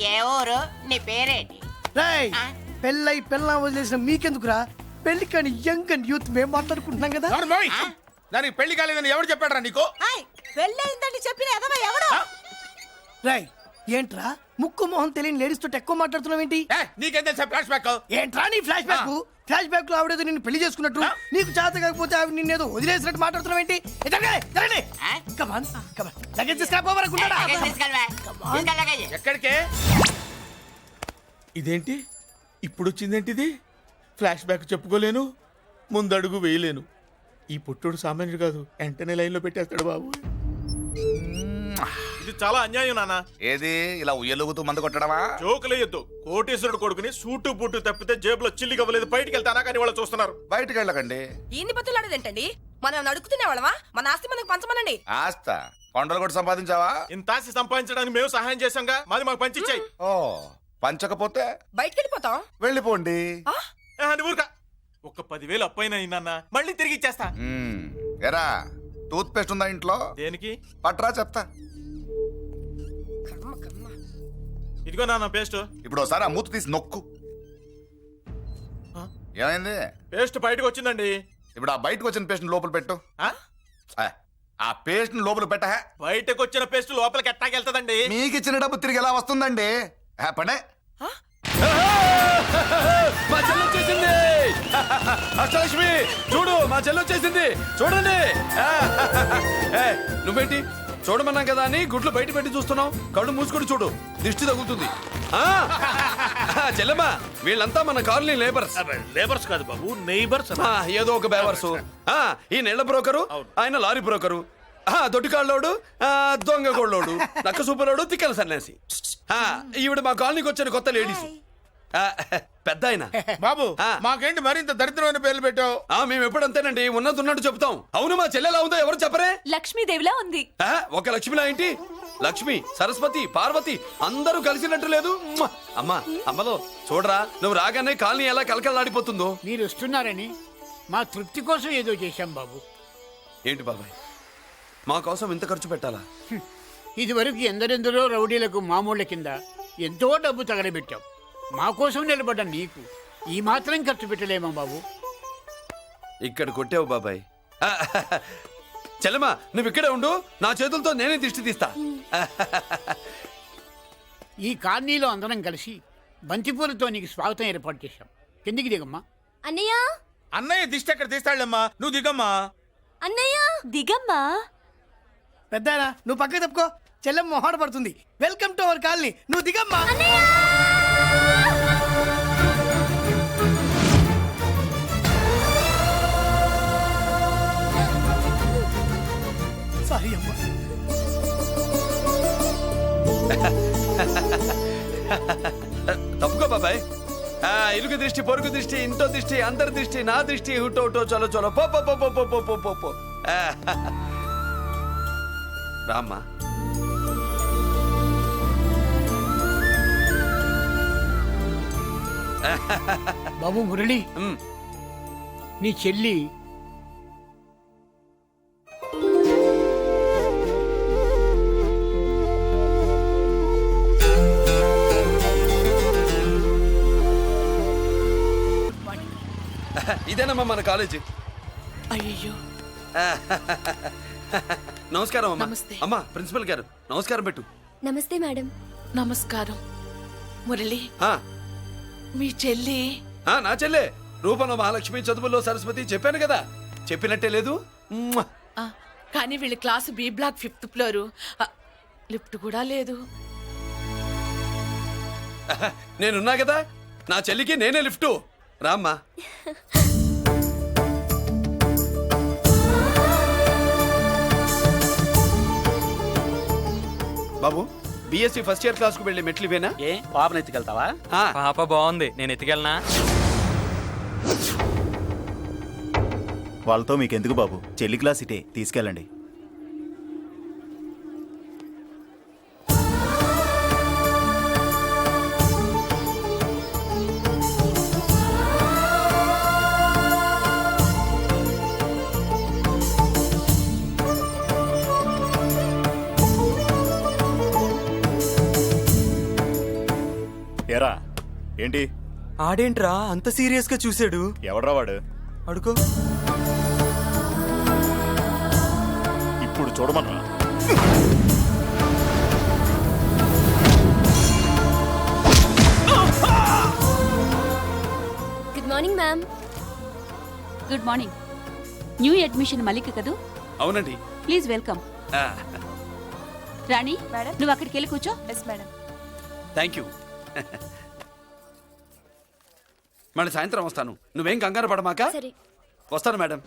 ఏ ఊరు? నీ పేరేంటి? రేయ్ ఆ? పెళ్ళై పెళ్ళ వదిలేసిన మీకెందుకురా? పెళ్లి కాని యంగ్ అండ్ యూత్ మేము మాట్లాడుకుంటున్నాం కదా. దానికి పెళ్లి కాలేదని ఎవరు చెప్పాడరా నీకు? పెళ్ళయిందని చెప్పిన ఎదవ ఎవడు? రేయ్ ఏంట్రా ముక్కు మొహం తెలియని లేడీస్ తోటి ఎక్కువ మాట్లాడుతున్నావు ఏంటి? నీకేం తెలుసా ఫ్లాష్ బ్యాక్? ఏంట్రా నీ ఫ్లాష్ బ్యాక్? ఫ్లాష్ బ్యాక్ లో ఆవిడేదో నిన్ను పెళ్లి చేసుకున్నట్టు, నీకు చేత కాకపోతే ఆవిడ నిన్నేదో వదిలేసినట్టు మాట్లాడుతున్నావు ఏంటి? కమాన్ కమాన్ లగేజ్ తీసుకురాపోవరకుంటాడా? లగేజ్ తీసుకెళ్ళవా? తీసుకెళ్ళ లగేజ్. ఎక్కడికే? ఇదేంటి ఇప్పుడు వచ్చిందేంటి ఇది? ఫ్లాష్ బ్యాక్ చెప్పుకోలేను, ముందడుగు వేయలేను. ఈ పుట్టుడు సామాన్యుడు కాదు, వెంటనే లైన్ లో పెట్టేస్తాడు బాబు. ఇది చాలా అన్యాయం నాన్న. ఏది ఇలా ఉయ్యలుగుతూ మందు కొట్టడమా? జోకులేయొద్దు. కోటేశ్వరుడు కొడుకుని సూటు బూటు తప్పితే జేబులో చిల్లి కవ్వలేదు, బయటికి వెళ్తానా కానీ వాళ్ళు చూస్తున్నారు. బయటికి వెళ్ళకండి. ఈయన్ని బతులాడేదేంటండి? మనం నడుకుతున్న వాళ్ళమా? మన ఆస్తి మనకు పంచమనండి. ఆస్త కొండలు కూడా సంపాదించావా? ఇంత ఆస్తి సంపాదించడానికి మేము సహాయం చేశాంగా, మాది మాకు పంచిచ్చాయి. ఓ పంచకపోతే బయటికి వెళ్ళిపోతాం. వెళ్ళిపోండి. ఊరుక. ఒక 10,000 అప్పైనా నాన్న, మళ్ళీ తిరిగి ఇచ్చేస్తా. ఎరా టూత్ పేస్ట్ ఉందా ఇంట్లో? దేనికి? పట్రా చెప్తా. కర్మ కర్మ. ఇదిగో నాన్న పేస్ట్. ఇప్పుడు ఒకసారి ఆ మూత తీసి నొక్కు. ఏమైంది? పేస్ట్ బయటకు వచ్చిందండి. ఇప్పుడు ఆ బయటకు వచ్చిన పేస్ట్ లోపల పెట్టు. ఆ? ఆ పేస్ట్ లోపల పెట్ట. బయటకు వచ్చిన పేస్ట్ లోపలికి ఎట్టాకెళ్తదండి? మీకు ఇచ్చిన డబ్బు తిరిగి ఎలా వస్తుందండి? పడే మా చెల్లి వచ్చేసింది. అష్టలక్ష్మి చూడు, మా చెల్లి వచ్చేసింది చూడండి. నువ్వేంటి చూడమన్నాం కదా అని గుడ్లు బయట పెట్టి చూస్తున్నావు? కళ్ళు మూసుకొని చూడు, దిష్టి తగులుతుంది. చెల్లెమ్మా, వీళ్ళంతా మన కాలనీ లేబర్స్. లేబర్స్ కాదు బాబు, నైబర్స్. ఏదో ఒక బేవర్సు. ఈ నెళ్ల బ్రోకరు, ఆయన లారీ బ్రోకరు, దొడ్డికాళ్ళోడు, దొంగ గోళ్ళోడు, నక్క సూపరోడు, తిక్కల సన్యాసి. ఈవిడ మా కాలనీకి వచ్చిన కొత్త లేడీస్. పెద్ద ఆయన. బాబు మాకేంటి మరింత దరిద్రమైన పేర్లు పెట్టావు? మేము ఎప్పుడంతేనండి, ఉన్నది ఉన్నట్టు చెప్తాం. అవును, మా చెల్లెలా ఉందో ఎవరు చెప్పరే? లక్ష్మీదేవిలా ఉంది. ఒక లక్ష్మిలా ఏంటి? లక్ష్మి, సరస్వతి, పార్వతి అందరూ కలిసినట్టు లేదు. అమ్మా అమ్మలో చూడరా, నువ్వు రాగానే కాలనీ ఎలా కలకలాడిపోతుందో. మీరు వస్తున్నారని మా తృప్తి కోసం ఏదో చేశాం బాబు. ఏంటి బాబాయ్, మా కోసం ఇంత ఖర్చు పెట్టాలా? ఇదివరకు ఎందరెందరో రౌడీలకు మామూళ్ళ కింద ఎంతో డబ్బు తగలబెట్టాం. మా కోసం నిలబడ్డ నీకు ఈ మాత్రం ఖర్చు పెట్టలేమా బాబు? ఇక్కడ కొట్టావు బాబాయ్. చెల్లెమ్మా, నువ్వు ఇక్కడే ఉండు, నా చేతులతో నేనే దిష్టి తీస్తా. ఈ కాలనీలో అందరం కలిసి బంతిపూలతో నీకు స్వాగతం ఏర్పాటు చేశాం. కిందికి దిగమ్మా. అన్నయ్య, అన్నయ్య దిష్టి ఎక్కడ తీస్తాడమ్మా, నువ్వు దిగమ్మా. అన్నయ్య దిగమ్మా. పెద్దాయనా నువ్వు పక్కకి తప్పుకో, చెల్లెమ్మ మొహాట పడుతుంది. వెల్కమ్ టు అవర్ కాలనీ, నువ్వు దిగమ్మా. సారీ అమ్మా. తప్పుకో బాబాయ్. ఇరుగు దృష్టి, పొరుగు దృష్టి, ఇంటో దృష్టి, అందరి దృష్టి, నా దృష్టి, హుటో హుటో, చలో చలో, పో పో పో పో పో పో పో పో. రామ్మా. బాబు మురళి, నీ చెల్లి ఇదేనమ్మా మన కాలేజీ. అయ్యో, నమస్కారం అమ్మా. నమస్తే. అమ్మా ప్రిన్సిపల్ గారు నమస్కారం పెట్టు. నమస్తే మేడం. నమస్కారం. మురళి, ఆ, మీ చెల్లి నా చెల్లె రూపంలో మహాలక్ష్మి, చదువుల్లో సరస్వతి. చెప్పాను కదా, చెప్పినట్టే లేదు. కానీ వీళ్ళ class B block 5th floor. Lift కూడా లేదు. నేనున్నా కదా, నా చెల్లికి నేనే లిఫ్టు. రామ్మా. బాబు, బిఎస్సి ఫస్ట్ ఇయర్ క్లాస్ కు వెళ్ళి మెట్లు ఇవేనా? ఏ పాపను ఎత్తుకెళ్తావా? పాప బాగుంది, నేను ఎత్తుకెళ్ళనా? వాళ్ళతో మీకెందుకు బాబు, చెల్లి క్లాస్ ఇటే, తీసుకెళ్ళండి. ఎరా ఏంటి ఆడేంట్రా అంత సీరియస్ గా చూసాడు? ఎవడ్రా వాడు? అడుకో. ఇప్పుడు చూడమనరా. Good morning ma'am. Good morning. New admission Mallika కదూ? అవునండి. Please welcome. ఆ, రాణి, నువ్వు అక్కడికి వెళ్ళి కూర్చో. Thank you. మళ్ళీ సాయంత్రం వస్తాను, నువ్వేం కంగారు పడమాక. సరే. వస్తాను మేడం.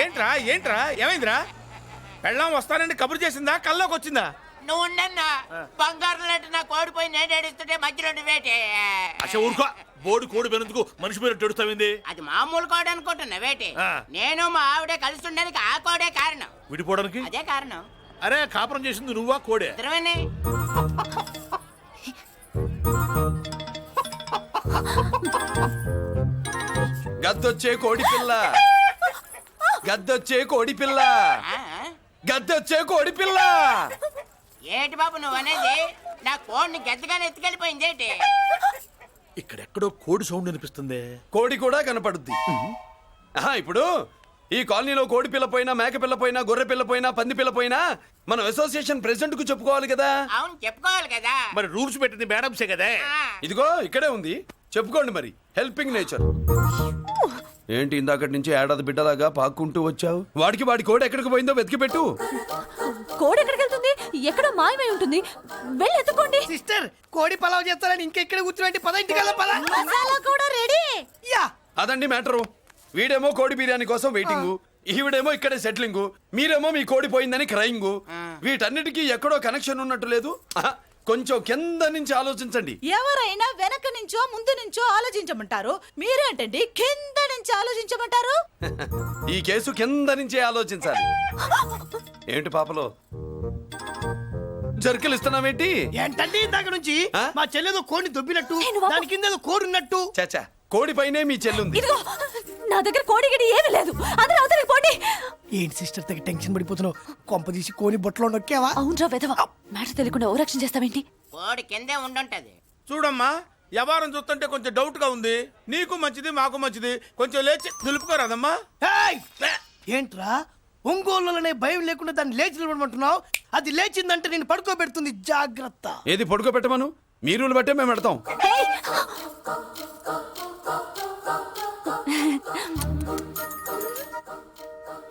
ఏంట్రా ఏంట్రా ఏమైందిరా? పెళ్ళాం వస్తానండి కబురు చేసిందా, కల్లోకి వచ్చిందా? నువ్వు ఉండన్నా బంగారం లాంటి నా కోడిపోయి నేను ఏడుస్తుంటే మధ్యలో నువ్వేటే. అసలు ఊరుకో, బోడి కోడి పెనందుకు మనిషి మీద తెడుస్తావింది. అది మామూలు కోడి అనుకుంటున్నా వేటే. ఆ. నేను మా ఆవిడే కలిసి ఉండడానికి ఆ కోడే కారణం. విడిపోవడానికి? అదే కారణం. అరే కాపురం చేసింది నువ్వా కోడే? ఇద్దరమేనే. గద్దొచ్చే కోడి పిల్ల, గద్దొచ్చే కోడి పిల్ల, ఆ? గద్దొచ్చే కోడి పిల్ల. ఏటి బాబు నువ్వు అనేది? నా కోడిని గెద్దగానే ఎత్తుకెళ్ళిపోయింది ఏంటి? ఇక్కడెక్కడో కోడి సౌండ్ అనిపిస్తుంది. కోడి కూడా కనపడుద్ది. ఆహా, ఇప్పుడు ఈ కాలనీలో కోడి పిల్ల పోయినా, మేక పిల్ల పోయినా, గొర్రె పిల్ల పోయినా, పంది పిల్ల పోయినా మనం అసోసియేషన్ ప్రెసిడెంట్ కు చెప్పుకోవాలి కదా. అవును చెప్పుకోవాలి కదా. మరి రూల్స్ పెట్టింది మేడంసే కదా. ఆ. ఇదిగో ఇక్కడే ఉంది, చెప్పుకోండి మరి. Helping nature. ఏంటి ఇందాకటి నుంచి ఏడాది బిడ్డలాగా పాక్కుంటూ వచ్చావు? వాడికి వాడి కోడి ఎక్కడికి పోయిందో వెతికి పెట్టు. కోడి ఎక్కడికి వెళ్తుంది? ఎక్కడో మాయమై ఉంటుంది. వెళ్ళి ఎత్తుకోండి. సిస్టర్ కోడి పలావ్ చేస్తారని ఇంకెక్కడ కూర్చోండి. పద ఇంటికి పద. మసాలా కూడా రెడీ. యా అదండి మ్యాటరు. వీడేమో కోడి బిర్యానీ కోసం వెయిటింగ్, ఈవిడేమో ఇక్కడే సెటిలింగ్, మీరేమో మీ కోడి పోయిందని క్రయింగ్. వీటన్నిటికీ ఎక్కడో కనెక్షన్ ఉన్నట్టు లేదు. ఆహా, కొంచెం కింద నుంచి ఆలోచించండి. ఎవరైనా వెనక నుంచో ముందు నుంచో ఆలోచించమంటారు, మీరేంటండి కింద నుంచి ఆలోచించమంటారు? ఈ కేసు కింద నుంచే ఆలోచించాలి. ఏంటి పాపలో జర్కలు ఇస్తున్నావేంటి? ఏంటంటే ఇందాక నుంచి ఆ? మా చెల్లెదో కోడిని దొబ్బినట్టు, నేను దాని కింద ఏదో కోడి ఉన్నట్టు. చాచా, కోడి పైనే మీ చెల్లుంది. ఇదిగో నా దగ్గర కోడి గిడి ఏమీ లేదు. అందరూ అవతలికి పోండి. ఏంటి సిస్టర్ తెగ టెన్షన్ పడిపోతున్నావు? కొంప తీసి కోని బొట్టలో నొక్కావా? అవునరా వెధవ, మ్యాటర్ తెలియకుండా ఓ రక్షణ చేస్తావేంటి? కోడి కిందే ఉండుంటది. చూడమ్మా, వ్యవహారం చూస్తుంటే కొంచెం డౌట్ గా ఉంది. నీకు మంచిది మాకు మంచిది, కొంచెం లేచి నిలుపుకోరాదమ్మా. ఏయ్! ఏంట్రా ఒంగోలులోనే భయం లేకుండా దాన్ని లేచి నిలబడమంటున్నావు? అది లేచిందంటే నేను పడుకోబెడుతుంది. జాగ్రత్త. ఏది పడుకోబెట్టమను, మీరు బట్టే మేము పెడతాం.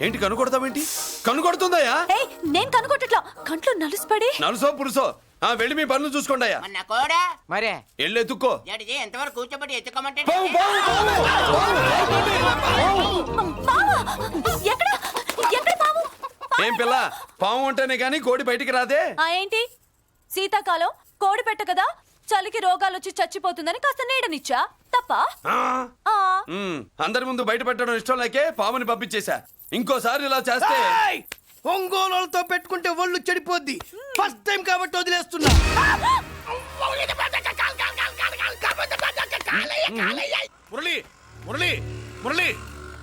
ఏంటి కనుకొడతావేంటి? కనుకొడుతుందయ్యా? ఏయ్, నేను కనుగొట్టట్లా. కంట్లో నలుసుపడి. నలుసో పురుసో వెళ్ళి మీ పనులు చూసుకోండి అయ్యా. మన కోడా మరే వెళ్ళి ఎత్తుక్కో. జడిది ఎంతవరకు కూర్చోబెట్టి ఎత్తుకోమంటే పావు, పావు, పావా? ఎక్కడ ఎక్కడ పాము? ఏం పిల్ల, పాము ఉంటేనే గాని కోడి బయటికి రాదే. ఏంటి శీతాకాలం కోడి పెట్ట కదా, చలికి రోగాలు వచ్చి చచ్చిపోతుందని కాస్త నీడనిచ్చా. తప్ప? అందరి ముందు బయట పెట్టడం ఇష్టం లేకే పాముని పంపించేశా. ఇంకోసారి ఇలా చేస్తే ఏయ్! ఒంగోలులతో పెట్టుకుంటే ఒళ్ళు చెడిపోద్ది. ఫస్ట్ టైం కాబట్టి వదిలేస్తున్నా. మురళి మురళి మురళి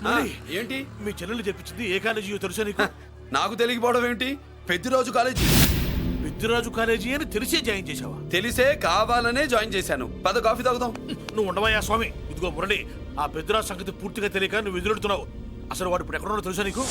మురళి, ఏంటి మీ చెల్లెలు చెప్పించింది ఏ కాలేజీ తెలుసా నీకు? నాకు తెలియకపోవడం ఏంటి? పెద్దిరాజు కాలేజీ. పెద్దిరాజు కాలేజీ అని తెలిసే జాయిన్ చేసావా? తెలిసే కావాలనే జాయిన్ చేశాను. పద కాఫీ తాగుదాం. నువ్వు ఉండవయ్యా స్వామి. ఇదిగో మురళి, ఆ పెద్దిరాజు సంగతి పూర్తిగా తెలియక నువ్వు ఎదురెడుతున్నావు. అసలు వాడు ఇప్పుడు ఎక్కడున్నాడో తెలుసా నీకు?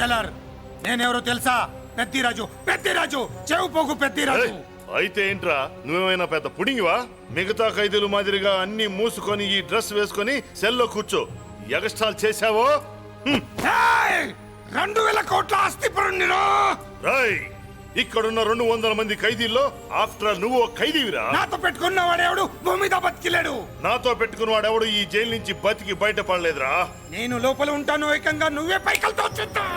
జలర్ నేనెవరో తెలుసా? పెద్దిరాజు, పెద్దిరాజు, చెవు పోగు పెద్దిరాజు. అయితే ఏంట్రా నువ్వేమైనా పెద్ద పుడింగివా? మిగతా ఖైదీలు మాదిరిగా అన్ని మూసుకొని ఈ డ్రెస్ వేసుకొని సెల్లో కూర్చో. ఎగస్ట్రాల్ చేశావో 2,000 కోట్ల ఆస్తి పరుణ్ణిరో. రాయ్ ఇక్కడున్న 200 మంది ఖైదీల్లో ఆఫ్టర్ ఆల్ నువ్వు ఒక ఖైదీవిరా. నాతో పెట్టుకున్న వాడేవాడు భూమి మీద బతికిలేడు. నాతో పెట్టుకున్న వాడెవడు ఈ జైలు నుంచి బతికి బయటపడలేదురా. నేను లోపల ఉంటాను, ఏకంగా నువ్వే పైకలతో చూద్దాం.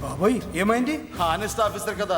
బాబోయ్, ఏమైంది? హానెస్ట్ ఆఫీసర్ కదా